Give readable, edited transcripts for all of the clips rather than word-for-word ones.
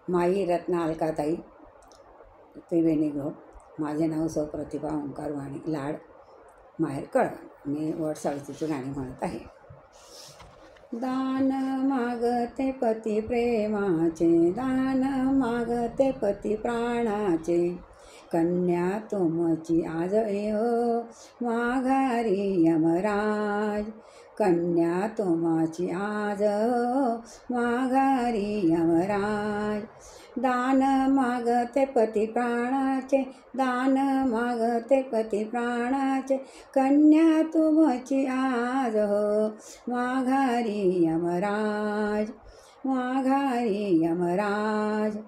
माई रत्ना अलकाताई त्रिवेणी गृह. माझे नाव सौ प्रतिभा ओंकार वाणी. लाड माहेर कळवण. मी वटसावित्रीची गाणी म्हणत आहे. दान मागते पती प्रेमाचे, दान मागते पती प्राणाचे, कन्या तुमची आज येहो माघारी यमराज, कन्या तुमची आज माघारी यमराज. दान मागते पती प्राणाचे, दान मागते पती प्राणाचे, कन्या तुमची आज हो माघारी यमराज, माघारी यमराज.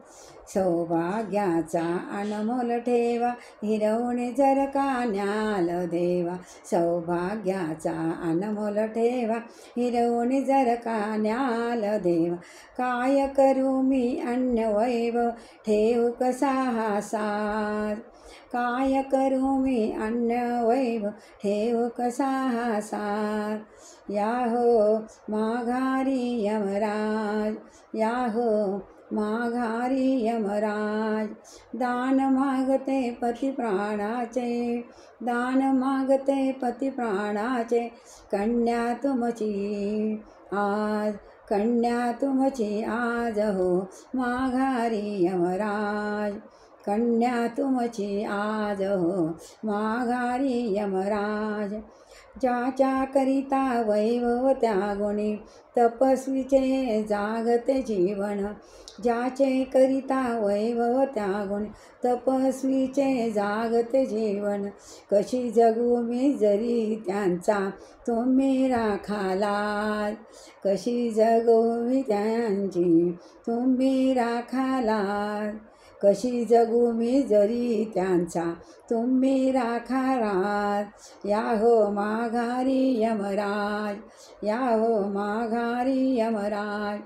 सौभाग्याचा अनमोल ठेवा, हिरवणे जर का न्याल देवा, सौभाग्याचा अनमोल ठेवा, हिरवणे जर का न्याल देवा. काय करू मी अन्य वैभव, ठेवू कसा हा साज, काय करू मी अन्य वैभव, ठेवू कसा हा साज. या हो माघारी यमराज, या हो माघारी यमराज. दान मागते पती प्राणाचे, दान मागते पती प्राणाचे, कन्या तुमची आज, कन्या तुमची आज हो माघारी यमराज, कन्या तुमची आज हो माघारी यमराज. ज्याच्या करिता वैभव त्या गुणी, तपस्वीचे जागते जीवन, ज्याचे करिता वैभव त्या गुणी, तपस्वीचे जागते जीवन. कशी जगू मी जरी त्यांचा तुम्ही राखालात, कशी जगू मी त्यांची तुम्ही राखालात, कशी जगू मी जरी त्यांचा तुम्ही राखालात. या हो माघारी यमराज, या हो माघारी यमराज.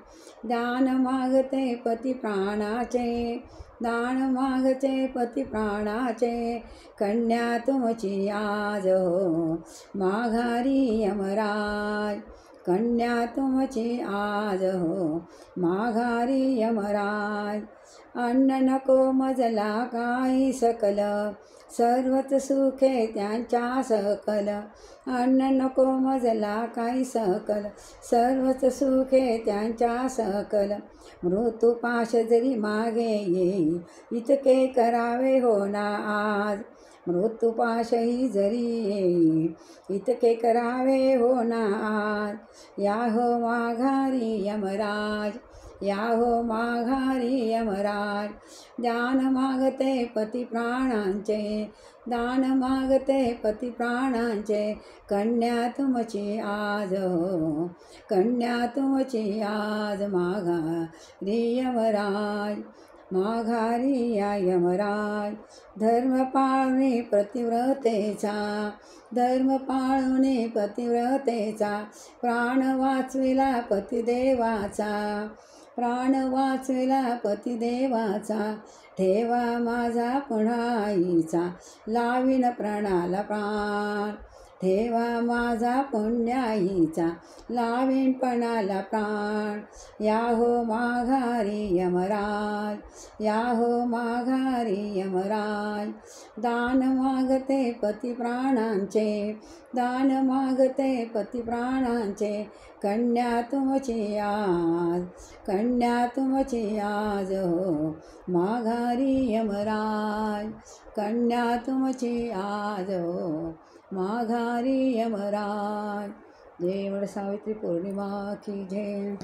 दान मागते पती प्राणाचे, दान मागते पती प्राणाचे, कन्या तुमची आज हो माघारी यमराज, कन्या तुमची आज हो माघारी यमराज. अन्न नको मजला काही सकल, सर्वच सुखे त्यांच्या सकल, अन्न नको मजला काही सकल, सर्वच सुखे त्यांच्या सकल. मृत्युपाश जरी मागे येई, इतके करावे हो ना आज, मृत्युपाशही जरी येई, इतके करावे हो ना आज. या हो माघारी यमराज, या हो माघारी यमराज. दान मागते पती प्राणांचे, दान मागते पती प्राणांचे, कन्या तुमची आज हो, कन्या तुमची आज माघारी यमराज, माघारी या यमराज. धर्म पाळणे पतिव्रतेचा, धर्म पाळणे पतिव्रतेचा, प्राण वाचविला पतिदेवाचा, प्राण वाचविला पतिदेवाचा. ठेवा माझा पुन्हाईचा, लावीन प्राणाला प्राण, ठेवा माझा पुण्याईचा, लावीन पणाला प्राण. या हो माघारी यमराज, या हो माघारी यमराज. दान मागते पती प्राणांचे, दान मागते पती प्राणांचे, कन्या तुमची आज, कन्या तुमची आज हो माघारी यमराज, कन्या तुमची आज हो माघारी यमराज. जय वटसावित्री पौर्णिमा की जय.